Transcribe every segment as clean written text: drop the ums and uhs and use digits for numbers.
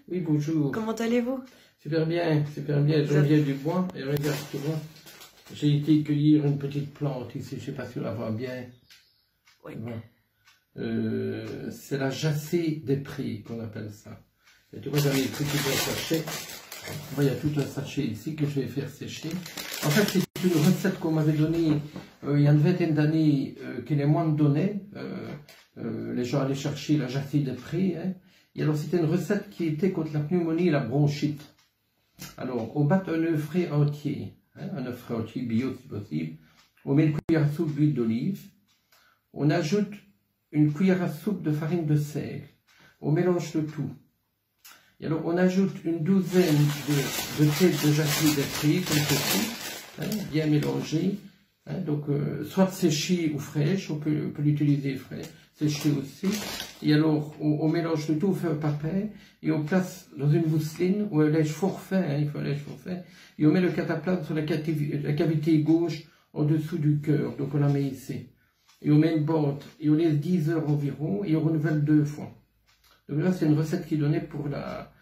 Oui, bonjour. Comment allez-vous? Super bien, super bien. Geneviève Dubois, et regarde, tu vois, j'ai été cueillir une petite plante ici, je ne sais pas si on la voit bien. Oui. C'est la jacée des prés qu'on appelle ça. Et tu vois, j'en ai pris tout un sachet. Il y a tout un sachet ici que je vais faire sécher. En fait, c'est une recette qu'on m'avait donnée il y a une vingtaine d'années, que les moines donnaient. Les gens allaient chercher la jacée des prés. Hein. Et alors, c'était une recette qui était contre la pneumonie et la bronchite. Alors, on bat un œuf frais entier, hein, un œuf frais entier bio si possible. On met une cuillère à soupe d'huile d'olive. On ajoute une cuillère à soupe de farine de seigle. On mélange le tout. Et alors, on ajoute une douzaine de têtes de jacée des prés, comme ceci, hein, bien mélangées. Hein, donc, soit séchées ou fraîches, on peut l'utiliser frais, séché aussi. Et alors, on mélange le tout, on fait un papin, et on place dans une mousseline ou un lèche forfait, hein, il faut un lèche forfait, et on met le cataplasme sur la cavité gauche en dessous du cœur, donc on la met ici. Et on met une bande, et on laisse 10 heures environ, et on renouvelle 2 fois. Donc là, c'est une recette qui est donnée pour la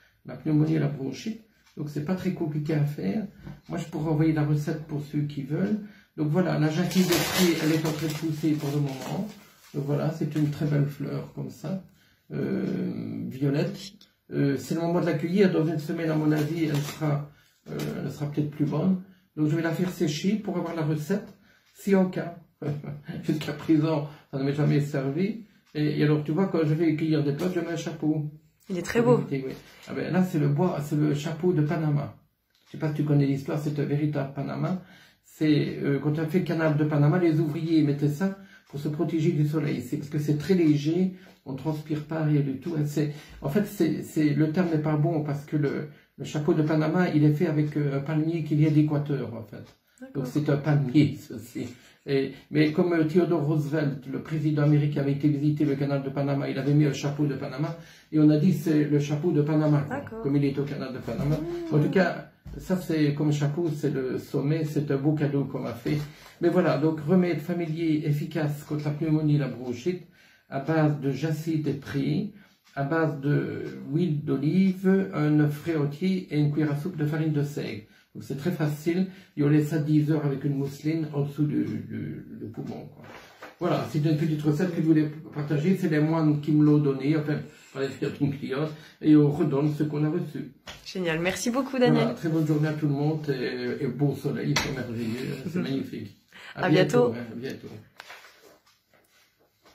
pneumonie et la bronchite. Donc c'est pas très compliqué à faire. Moi, je pourrais envoyer la recette pour ceux qui veulent. Donc voilà, la jacée des prés, elle est en train de pousser pour le moment. Donc voilà, c'est une très belle fleur comme ça, violette. C'est le moment de l'accueillir. Dans une semaine, à mon avis, elle sera peut-être plus bonne. Donc je vais la faire sécher pour avoir la recette, si en cas. Jusqu'à présent, ça ne m'est jamais servi. Et alors, tu vois, quand je vais cueillir des plantes, je mets un chapeau. Il est très beau. Oui. Ah ben, là, c'est le chapeau de Panama. Je ne sais pas si tu connais l'histoire, c'est un véritable Panama. C'est quand on a fait le canal de Panama, les ouvriers mettaient ça pour se protéger du soleil. C'est parce que c'est très léger, on ne transpire pas rien du tout. En fait, le terme n'est pas bon parce que le chapeau de Panama, il est fait avec un palmier qui vient d'Équateur, en fait. Donc c'est un palmier, ceci. Mais comme Theodore Roosevelt, le président américain, avait été visiter le canal de Panama, il avait mis un chapeau de Panama, et on a dit c'est le chapeau de Panama, comme il est au canal de Panama. En tout cas, ça c'est comme chapeau, c'est le sommet, c'est un beau cadeau qu'on m'a fait. Mais voilà, donc remède familier efficace contre la pneumonie et la bronchite, à base de jacée des prés, à base d'huile d'olive, un œuf frais entier et une cuillère à soupe de farine de seigle. Donc c'est très facile, et on laisse ça 10 heures avec une mousseline en dessous du poumon. Quoi. Voilà, c'est une petite recette que je voulais partager, c'est les moines qui me l'ont donné, enfin, par les une cliente, et on redonne ce qu'on a reçu. Génial, merci beaucoup Daniel. Voilà, très bonne journée à tout le monde, et beau soleil, c'est merveilleux, c'est magnifique. À bientôt. À bientôt.